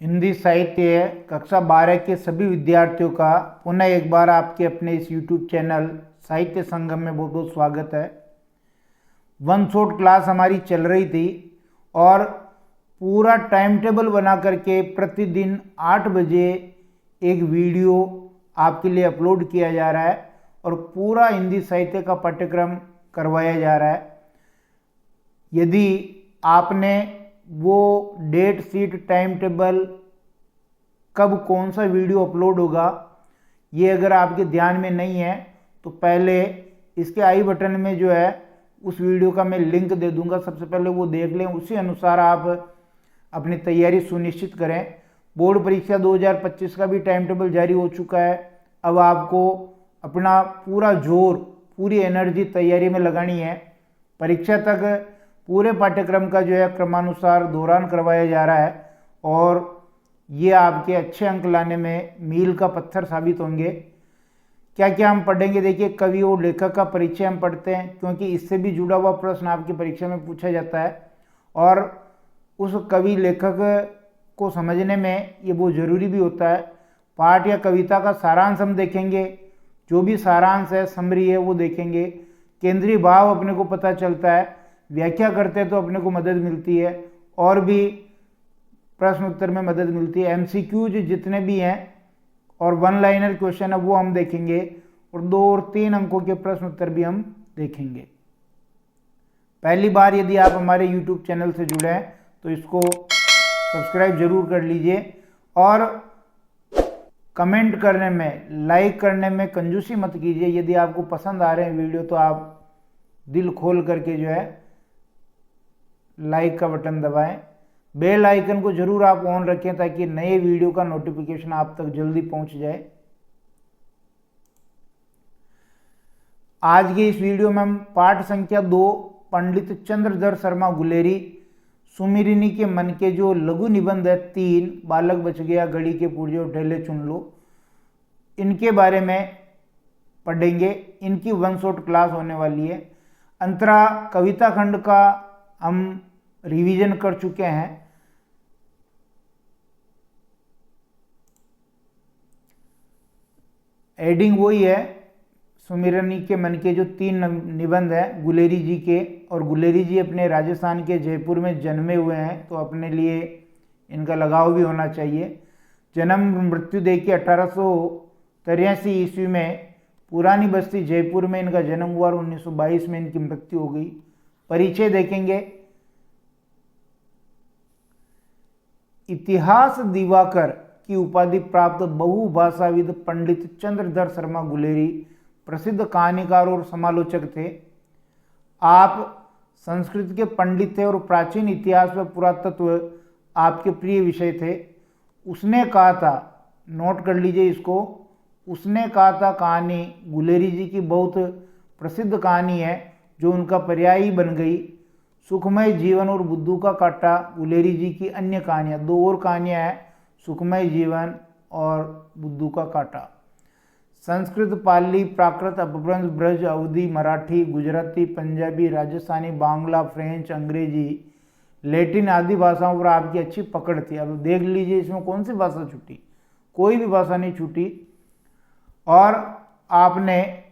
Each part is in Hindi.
हिंदी साहित्य कक्षा 12 के सभी विद्यार्थियों का पुनः एक बार आपके अपने इस YouTube चैनल साहित्य संगम में बहुत बहुत स्वागत है। वन शॉट क्लास हमारी चल रही थी और पूरा टाइम टेबल बना करके प्रतिदिन 8 बजे एक वीडियो आपके लिए अपलोड किया जा रहा है और पूरा हिंदी साहित्य का पाठ्यक्रम करवाया जा रहा है। यदि आपने वो डेट शीट टाइम टेबल कब कौन सा वीडियो अपलोड होगा ये अगर आपके ध्यान में नहीं है तो पहले इसके आई बटन में जो है उस वीडियो का मैं लिंक दे दूंगा, सबसे पहले वो देख लें, उसी अनुसार आप अपनी तैयारी सुनिश्चित करें। बोर्ड परीक्षा 2025 का भी टाइम टेबल जारी हो चुका है। अब आपको अपना पूरा जोर पूरी एनर्जी तैयारी में लगानी है। परीक्षा तक पूरे पाठ्यक्रम का जो है क्रमानुसार दौरान करवाया जा रहा है और ये आपके अच्छे अंक लाने में मील का पत्थर साबित होंगे। क्या क्या हम पढ़ेंगे, देखिए कवि और लेखक का परिचय हम पढ़ते हैं क्योंकि इससे भी जुड़ा हुआ प्रश्न आपकी परीक्षा में पूछा जाता है और उस कवि लेखक को समझने में ये बहुत ज़रूरी भी होता है। पाठ या कविता का सारांश हम देखेंगे, जो भी सारांश है समरी है वो देखेंगे। केंद्रीय भाव अपने को पता चलता है, व्याख्या करते हैं तो अपने को मदद मिलती है और भी प्रश्न उत्तर में मदद मिलती है। एमसीक्यूज जितने भी हैं और वन लाइनर क्वेश्चन है वो हम देखेंगे और 2 और 3 अंकों के प्रश्न उत्तर भी हम देखेंगे। पहली बार यदि आप हमारे YouTube चैनल से जुड़े हैं तो इसको सब्सक्राइब जरूर कर लीजिए और कमेंट करने में, लाइक करने में कंजूसी मत कीजिए। यदि आपको पसंद आ रहे हैं वीडियो तो आप दिल खोल करके जो है लाइक का बटन दबाएं। बेल आइकन को जरूर आप ऑन रखें ताकि नए वीडियो का नोटिफिकेशन आप तक जल्दी पहुंच जाए। आज के इस वीडियो में हम पाठ संख्या 2 पंडित चंद्रधर शर्मा गुलेरी सुमिरिनी के मन के जो लघु निबंध है 3 बालक बच गया घड़ी के पुर्जे ढेले चुन लो, इनके बारे में पढ़ेंगे। इनकी वन शॉट क्लास होने वाली है। अंतरा कविता खंड का हम रिवीजन कर चुके हैं। एडिंग वही है, सुमिरनी के मन के जो 3 निबंध हैं गुलेरी जी के, और गुलेरी जी अपने राजस्थान के जयपुर में जन्मे हुए हैं तो अपने लिए इनका लगाव भी होना चाहिए। जन्म मृत्यु देखिए 1883 ईस्वी में पुरानी बस्ती जयपुर में इनका जन्म हुआ और 1922 में इनकी मृत्यु हो गई। परिचय देखेंगे। इतिहास दिवाकर की उपाधि प्राप्त बहुभाषाविद पंडित चंद्रधर शर्मा गुलेरी प्रसिद्ध कहानीकार और समालोचक थे। आप संस्कृत के पंडित थे और प्राचीन इतिहास व पुरातत्व आपके प्रिय विषय थे। उसने कहा था, नोट कर लीजिए इसको, उसने कहा था कहानी गुलेरी जी की बहुत प्रसिद्ध कहानी है जो उनका पर्यायी बन गई। सुखमय जीवन और बुद्धू का काटा गुलेरी जी की अन्य कहानियाँ, 2 और कहानियाँ हैं, सुखमय जीवन और बुद्धू का काटा। संस्कृत, पाली, प्राकृत, अपभ्रंश, ब्रज, अवधी, मराठी, गुजराती, पंजाबी, राजस्थानी, बांग्ला, फ्रेंच, अंग्रेजी, लैटिन आदि भाषाओं पर आपकी अच्छी पकड़ थी। अब देख लीजिए इसमें कौन सी भाषा छूटी, कोई भी भाषा नहीं छूटी। और आपने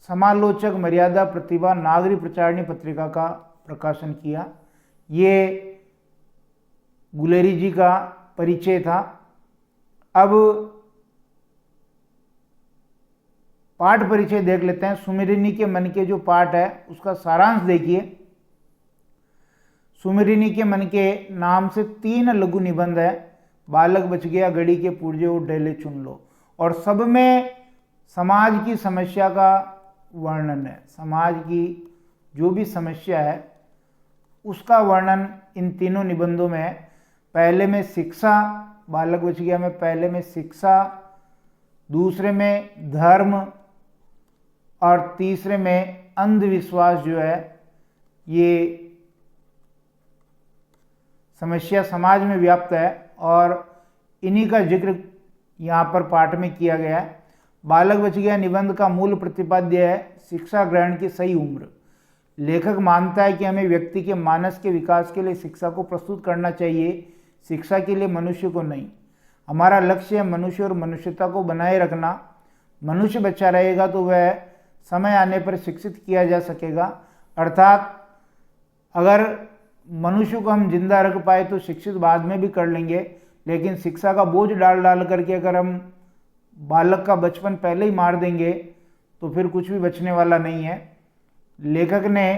समालोचक मर्यादा प्रतिभा नागरी प्रचारणी पत्रिका का प्रकाशन किया। ये गुलेरी जी का परिचय था। अब पाठ परिचय देख लेते हैं। सुमिरिनी के मन के जो पाठ है उसका सारांश देखिए। सुमिरिनी के मन के नाम से 3 लघु निबंध है। बालक बच गया घड़ी के पुर्जे और ढेले चुन लो, और सब में समाज की समस्या का वर्णन है। समाज की जो भी समस्या है उसका वर्णन इन तीनों निबंधों में है। पहले में शिक्षा, बालक बच गया में पहले में शिक्षा, दूसरे में धर्म और तीसरे में अंधविश्वास जो है ये समस्या समाज में व्याप्त है और इन्हीं का जिक्र यहाँ पर पाठ में किया गया है। बालक बच गया निबंध का मूल प्रतिपाद्य है शिक्षा ग्रहण की सही उम्र। लेखक मानता है कि हमें व्यक्ति के मानस के विकास के लिए शिक्षा को प्रस्तुत करना चाहिए। शिक्षा के लिए मनुष्य को नहीं। हमारा लक्ष्य है मनुष्य और मनुष्यता को बनाए रखना। मनुष्य बचा रहेगा तो वह समय आने पर शिक्षित किया जा सकेगा, अर्थात अगर मनुष्य को हम जिंदा रख पाए तो शिक्षित बाद में भी कर लेंगे, लेकिन शिक्षा का बोझ डाल डाल करके अगर हम बालक का बचपन पहले ही मार देंगे तो फिर कुछ भी बचने वाला नहीं है। लेखक ने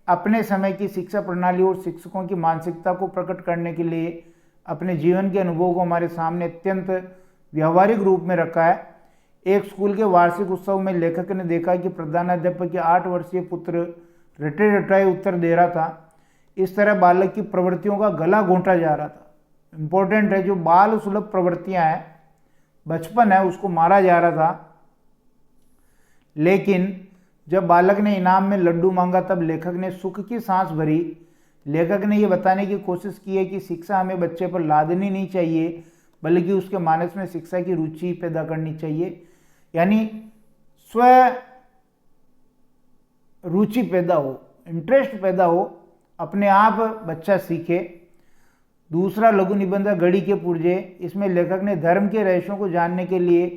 अपने समय की शिक्षा प्रणाली और शिक्षकों की मानसिकता को प्रकट करने के लिए अपने जीवन के अनुभव को हमारे सामने अत्यंत व्यावहारिक रूप में रखा है। एक स्कूल के वार्षिक उत्सव में लेखक ने देखा कि प्रधानाध्यापक के 8 वर्षीय पुत्र रटे रटाए उत्तर दे रहा था। इस तरह बालक की प्रवृत्तियों का गला घोंटा जा रहा था। इम्पोर्टेंट है, जो बाल सुलभ प्रवृत्तियां हैं, बचपन है, उसको मारा जा रहा था। लेकिन जब बालक ने इनाम में लड्डू मांगा तब लेखक ने सुख की सांस भरी। लेखक ने यह बताने की कोशिश की है कि शिक्षा हमें बच्चे पर लादनी नहीं चाहिए, बल्कि उसके मानस में शिक्षा की रुचि पैदा करनी चाहिए, यानी स्व रुचि पैदा हो, इंटरेस्ट पैदा हो, अपने आप बच्चा सीखे। दूसरा लघु निबंध घड़ी के पुर्जे। इसमें लेखक ने धर्म के रहस्यों को जानने के लिए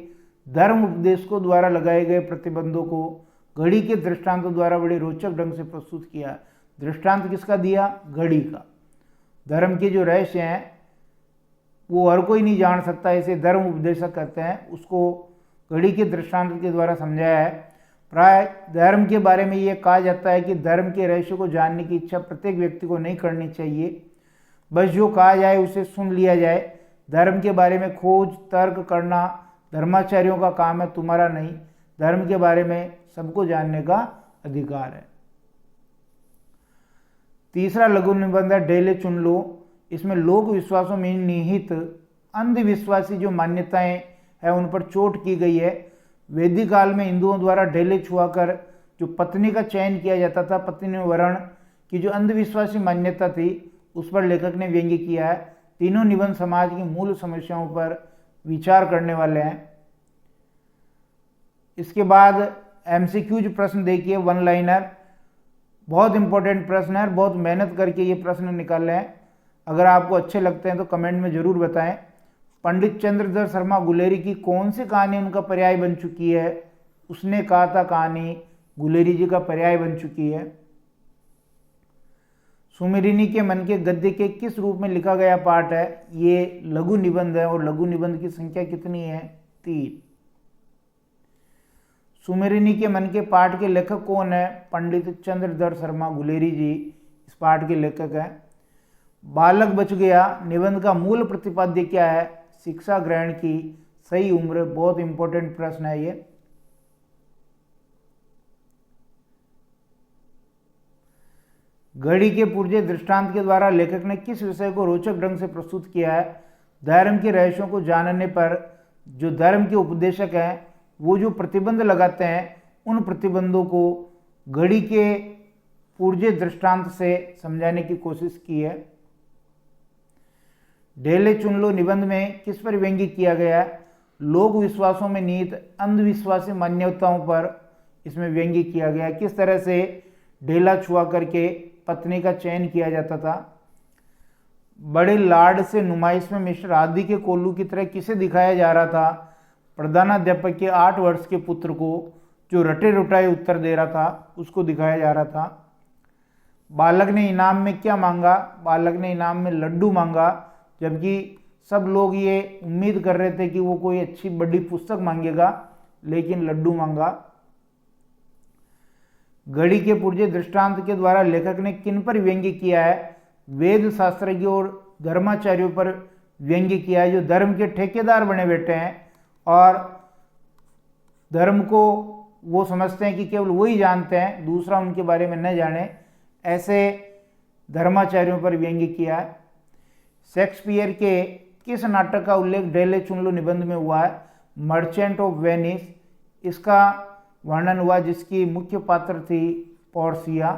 धर्म उपदेशकों द्वारा लगाए गए प्रतिबंधों को घड़ी के दृष्टांतों द्वारा बड़े रोचक ढंग से प्रस्तुत किया। दृष्टांत किसका दिया? घड़ी का। धर्म के जो रहस्य हैं वो हर कोई नहीं जान सकता, इसे धर्म उपदेशक कहते हैं, उसको घड़ी के दृष्टांत के द्वारा समझाया है। प्राय धर्म के बारे में ये कहा जाता है कि धर्म के रहस्य को जानने की इच्छा प्रत्येक व्यक्ति को नहीं करनी चाहिए, बस जो कहा जाए उसे सुन लिया जाए। धर्म के बारे में खोज तर्क करना धर्माचार्यों का काम है, तुम्हारा नहीं। धर्म के बारे में सबको जानने का अधिकार है। तीसरा लघु निबंध है ढेले चुन लो। इसमें लोक विश्वासों में निहित अंधविश्वासी जो मान्यताएं हैं उन पर चोट की गई है। वैदिक काल में हिंदुओं द्वारा ढेले छुआकर जो पत्नी का चयन किया जाता था, पत्नी वरण की जो अंधविश्वासी मान्यता थी, उस पर लेखक ने व्यंग्य किया है। तीनों निबंध समाज की मूल समस्याओं पर विचार करने वाले हैं। इसके बाद एमसीक्यूज प्रश्न देखिए, वन लाइनर, बहुत इंपॉर्टेंट प्रश्न है, बहुत मेहनत करके ये प्रश्न निकाले हैं। अगर आपको अच्छे लगते हैं तो कमेंट में जरूर बताएं। पंडित चंद्रधर शर्मा गुलेरी की कौन सी कहानी उनका पर्याय बन चुकी है? उसने कहा था कहानी गुलेरी जी का पर्याय बन चुकी है। सुमेरिनी के मन के गद्य के किस रूप में लिखा गया पाठ है? ये लघु निबंध है, और लघु निबंध की संख्या कितनी है? 3। सुमेरिनी के मन के पाठ के लेखक कौन है? पंडित चंद्रधर शर्मा गुलेरी जी इस पाठ के लेखक हैं। बालक बच गया निबंध का मूल प्रतिपाद्य क्या है? शिक्षा ग्रहण की सही उम्र। बहुत इंपॉर्टेंट प्रश्न है ये। घड़ी के पुर्जे दृष्टांत के द्वारा लेखक ने किस विषय को रोचक ढंग से प्रस्तुत किया है? धर्म के रहस्यों को जानने पर जो धर्म के उपदेशक हैं वो जो प्रतिबंध लगाते हैं, उन प्रतिबंधों को घड़ी के पुर्जे दृष्टांत से समझाने की कोशिश की है। ढेले चुन लो निबंध में किस पर व्यंग्य किया गया है? लोक विश्वासों में निहित अंधविश्वासी मान्यताओं पर इसमें व्यंग्य किया गया है। किस तरह से ढेला छुआ करके पत्नी का चयन किया जाता था। बड़े लाड से नुमाइश में मिस्टर आदि के कोल्लू की तरह किसे दिखाया जा रहा था? प्रधानाध्यापक के 8 वर्ष के पुत्र को, जो रटे रुटाए उत्तर दे रहा था, उसको दिखाया जा रहा था। बालक ने इनाम में क्या मांगा? बालक ने इनाम में लड्डू मांगा, जबकि सब लोग ये उम्मीद कर रहे थे कि वो कोई अच्छी बड़ी पुस्तक मांगेगा, लेकिन लड्डू मांगा। घड़ी के पुर्जे दृष्टांत के द्वारा लेखक ने किन पर व्यंग्य किया है? वेद शास्त्रज्ञों और धर्माचार्यों पर व्यंग्य किया है, जो धर्म के ठेकेदार बने बैठे हैं और धर्म को वो समझते हैं कि केवल वही जानते हैं, दूसरा उनके बारे में न जाने, ऐसे धर्माचार्यों पर व्यंग्य किया है। शेक्सपियर के किस नाटक का उल्लेख ढेले चुन लो निबंध में हुआ है? Merchant of Venice. इसका वर्णन हुआ जिसकी मुख्य पात्र थी पोर्सिया।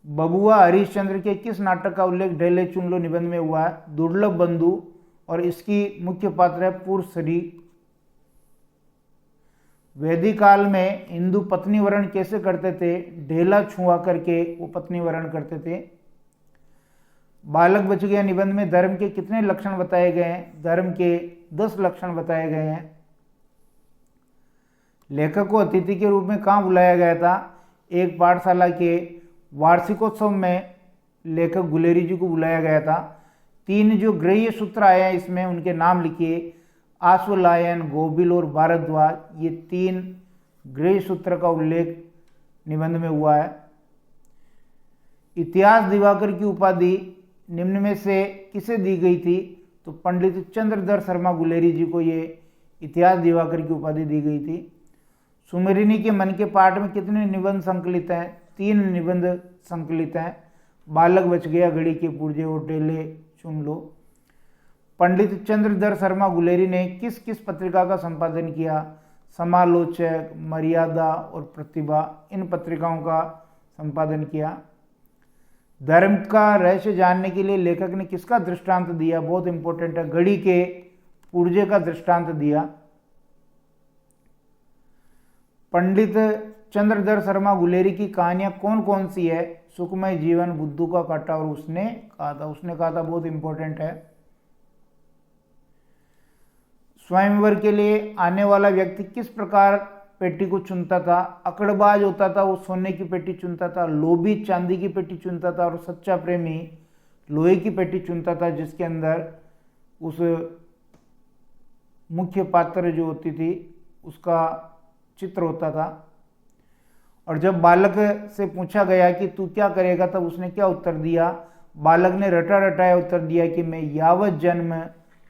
बबुआ हरिश्चंद्र के किस नाटक का उल्लेख ढेले चुन लो निबंध में हुआ है? दुर्लभ बंधु, और इसकी मुख्य पात्र है पुरसरी। वैदिक काल में हिंदू पत्नी वरण कैसे करते थे? ढेला छुआ करके वो पत्नी वरण करते थे। बालक बच गया निबंध में धर्म के कितने लक्षण बताए गए हैं? धर्म के 10 लक्षण बताए गए हैं। लेखक को अतिथि के रूप में कहाँ बुलाया गया था? एक पाठशाला के वार्षिकोत्सव में लेखक गुलेरी जी को बुलाया गया था। 3 जो गृह्य सूत्र आए हैं इसमें उनके नाम लिखिए। आश्वलायन, गोबिल और भारद्वाज, ये 3 गृह्य सूत्र का उल्लेख निबंध में हुआ है। इतिहास दिवाकर की उपाधि निम्न में से किसे दी गई थी? तो पंडित चंद्रधर शर्मा गुलेरी जी को ये इतिहास दिवाकर की उपाधि दी गई थी। सुमेरिनी के मन के पाठ में कितने निबंध संकलित हैं? 3 निबंध संकलित हैं। बालक बच गया, घड़ी के पुर्जे और ढेले चुन लो। पंडित चंद्रधर शर्मा गुलेरी ने किस किस पत्रिका का संपादन किया? समालोचक, मर्यादा और प्रतिभा, इन पत्रिकाओं का संपादन किया। धर्म का रहस्य जानने के लिए लेखक ने किसका दृष्टांत दिया? बहुत इंपॉर्टेंट है, घड़ी के पुर्जे का दृष्टांत दिया। पंडित चंद्रधर शर्मा गुलेरी की कहानियां कौन कौन सी है? सुखमय जीवन, बुद्धू का काटा और उसने कहा था, बहुत इंपॉर्टेंट है। स्वयंवर के लिए आने वाला व्यक्ति किस प्रकार पेटी को चुनता था? अकड़बाज होता था, वो सोने की पेटी चुनता था। लोभी चांदी की पेटी चुनता था और सच्चा प्रेमी लोहे की पेटी चुनता था, जिसके अंदर उस मुख्य पात्र जो होती थी उसका चित्र होता था। और जब बालक से पूछा गया कि तू क्या करेगा, तब उसने क्या उत्तर दिया? बालक ने रटा रटाया उत्तर दिया कि मैं यावत जन्म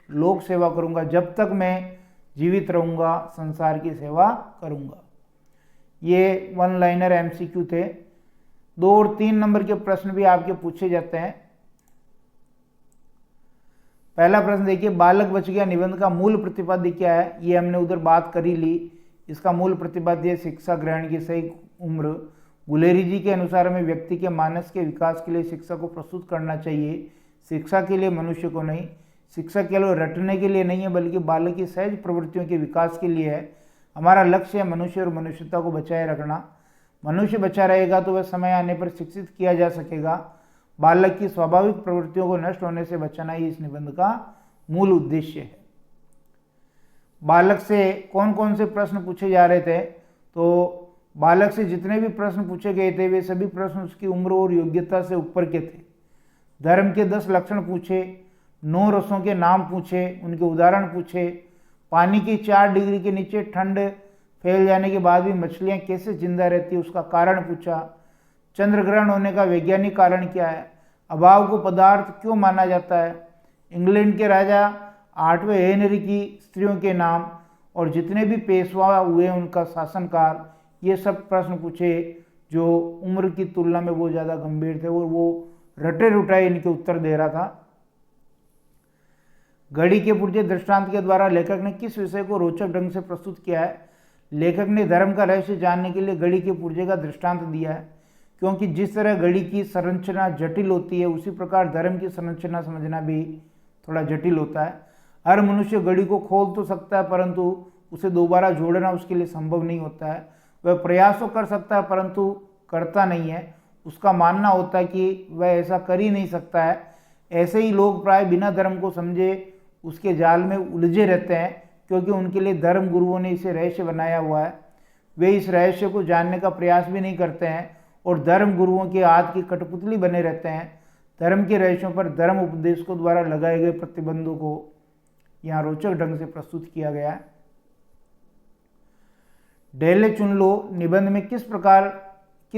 लोक सेवा करूंगा, जब तक मैं जीवित रहूंगा संसार की सेवा करूंगा। ये 1 लाइनर MCQ थे। 2 और 3 नंबर के प्रश्न भी आपके पूछे जाते हैं। पहला प्रश्न देखिए, बालक बच गया निबंध का मूल प्रतिपाद्य क्या है? ये हमने उधर बात कर ही ली। इसका मूल प्रतिपाद्य शिक्षा ग्रहण की सही उम्र। गुलेरी जी के अनुसार हमें व्यक्ति के मानस के विकास के लिए शिक्षा को प्रस्तुत करना चाहिए। शिक्षा के लिए मनुष्य को नहीं, शिक्षा केवल रटने के लिए नहीं है, बल्कि बालक की सहज प्रवृत्तियों के विकास के लिए है। हमारा लक्ष्य है मनुष्य और मनुष्यता को बचाए रखना। मनुष्य बचा रहेगा तो वह समय आने पर शिक्षित किया जा सकेगा। बालक की स्वाभाविक प्रवृत्तियों को नष्ट होने से बचाना ही इस निबंध का मूल उद्देश्य है। बालक से कौन कौन से प्रश्न पूछे जा रहे थे? तो बालक से जितने भी प्रश्न पूछे गए थे वे सभी प्रश्न उसकी उम्र और योग्यता से ऊपर के थे। धर्म के 10 लक्षण पूछे, 9 रसों के नाम पूछे, उनके उदाहरण पूछे। पानी की 4 डिग्री के नीचे ठंड फैल जाने के बाद भी मछलियां कैसे जिंदा रहती है उसका कारण पूछा। चंद्र ग्रहण होने का वैज्ञानिक कारण क्या है? अभाव को पदार्थ क्यों माना जाता है? इंग्लैंड के राजा 8वें हेनरी की स्त्रियों के नाम और जितने भी पेशवा हुए उनका शासनकाल, ये सब प्रश्न पूछे जो उम्र की तुलना में वो ज़्यादा गंभीर थे और वो रटे रुटाए इनके उत्तर दे रहा था। घड़ी के पुर्जे दृष्टांत के द्वारा लेखक ने किस विषय को रोचक ढंग से प्रस्तुत किया है? लेखक ने धर्म का रहस्य जानने के लिए घड़ी के पुर्जे का दृष्टांत दिया है, क्योंकि जिस तरह घड़ी की संरचना जटिल होती है उसी प्रकार धर्म की संरचना समझना भी थोड़ा जटिल होता है। हर मनुष्य घड़ी को खोल तो सकता है, परंतु उसे दोबारा जोड़ना उसके लिए संभव नहीं होता है। वह प्रयास तो कर सकता है परंतु करता नहीं है। उसका मानना होता है कि वह ऐसा कर ही नहीं सकता है। ऐसे ही लोग प्राय बिना धर्म को समझे उसके जाल में उलझे रहते हैं, क्योंकि उनके लिए धर्म गुरुओं ने इसे रहस्य बनाया हुआ है। वे इस रहस्य को जानने का प्रयास भी नहीं करते हैं और धर्म गुरुओं के हाथ की कठपुतली बने रहते हैं। धर्म के रहस्यों पर धर्म उपदेशकों द्वारा लगाए गए प्रतिबंधों को यहाँ रोचक ढंग से प्रस्तुत किया गया है। ढेले चुन लो निबंध में किस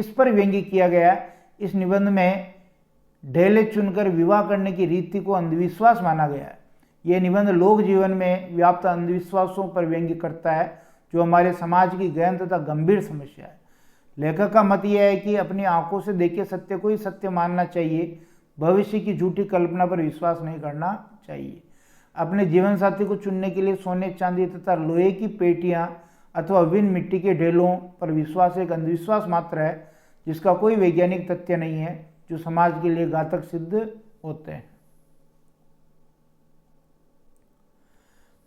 पर व्यंग्य किया गया है? इस निबंध में ढेले चुनकर विवाह करने की रीति को अंधविश्वास माना गया है। यह निबंध लोक जीवन में व्याप्त अंधविश्वासों पर व्यंग्य करता है, जो हमारे समाज की गहन तथा गंभीर समस्या है। लेखक का मत यह है कि अपनी आंखों से देखे सत्य को ही सत्य मानना चाहिए, भविष्य की झूठी कल्पना पर विश्वास नहीं करना चाहिए। अपने जीवन साथी को चुनने के लिए सोने चांदी तथा लोहे की पेटियां अथवा विभिन्न मिट्टी के ढेलों पर विश्वास एक अंधविश्वास मात्र है, जिसका कोई वैज्ञानिक तथ्य नहीं है, जो समाज के लिए घातक सिद्ध होते हैं।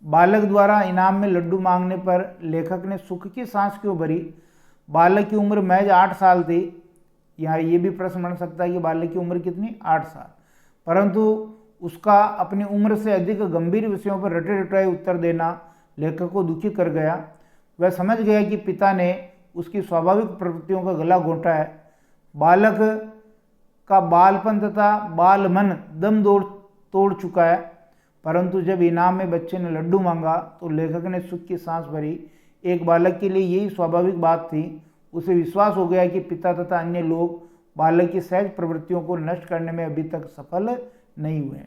बालक द्वारा इनाम में लड्डू मांगने पर लेखक ने सुख की सांस क्यों भरी? बालक की उम्र महज 8 साल थी। यहाँ ये भी प्रश्न बन सकता है कि बालक की उम्र कितनी? 8 साल। परंतु उसका अपनी उम्र से अधिक गंभीर विषयों पर रटे रटाए उत्तर देना लेखक को दुखी कर गया। वह समझ गया कि पिता ने उसकी स्वाभाविक प्रवृत्तियों का गला घोंटा है। बालक का बालपन तथा बाल मन दम तोड़ चुका है, परंतु जब इनाम में बच्चे ने लड्डू मांगा तो लेखक ने सुख की सांस भरी। एक बालक के लिए यही स्वाभाविक बात थी। उसे विश्वास हो गया कि पिता तथा अन्य लोग बालक की सहज प्रवृत्तियों को नष्ट करने में अभी तक सफल नहीं हुए।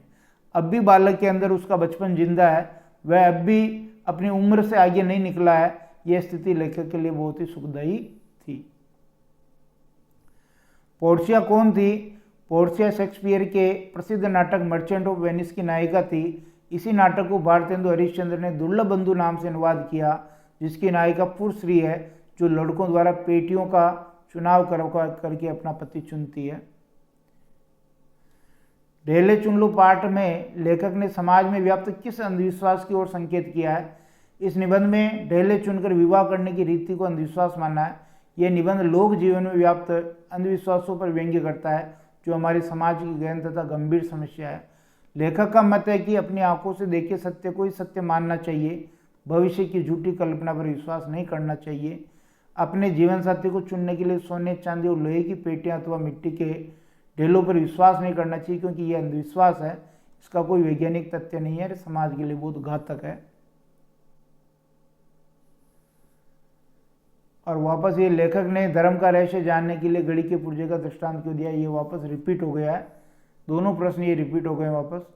अब भी बालक के अंदर उसका बचपन जिंदा है, वह अब भी अपनी उम्र से आगे नहीं निकला है। यह स्थिति लेखक के लिए बहुत ही सुखदायी थी। पोर्शिया कौन थी? पोर्शिया शेक्सपियर के प्रसिद्ध नाटक मर्चेंट ऑफ वेनिस की नायिका थी। इसी नाटक को भारतेंदु हरिश्चंद्र ने दुर्लभ बंधु नाम से अनुवाद किया, जिसकी नायिका पुरश्री है, जो लड़कों द्वारा पेटियों का चुनाव करके अपना पति चुनती है। ढेले चुन लो पाठ में लेखक ने समाज में व्याप्त किस अंधविश्वास की ओर संकेत किया है? इस निबंध में ढेले चुनकर विवाह करने की रीति को अंधविश्वास माना है। यह निबंध लोक जीवन में व्याप्त अंधविश्वासों पर व्यंग्य करता है, जो हमारे समाज की गहन तथा गंभीर समस्या है। लेखक का मत है कि अपनी आंखों से देखे सत्य को ही सत्य मानना चाहिए, भविष्य की झूठी कल्पना पर विश्वास नहीं करना चाहिए। अपने जीवन साथी को चुनने के लिए सोने, चांदी और लोहे की पेटियां अथवा मिट्टी के ढेलों पर विश्वास नहीं करना चाहिए, क्योंकि यह अंधविश्वास है। इसका कोई वैज्ञानिक तथ्य नहीं है, समाज के लिए बहुत घातक है। और वापस ये लेखक ने धर्म का रहस्य जानने के लिए घड़ी के पुर्जे का दृष्टांत क्यों दिया, ये वापस रिपीट हो गया है। दोनों प्रश्न ये रिपीट हो गए वापस।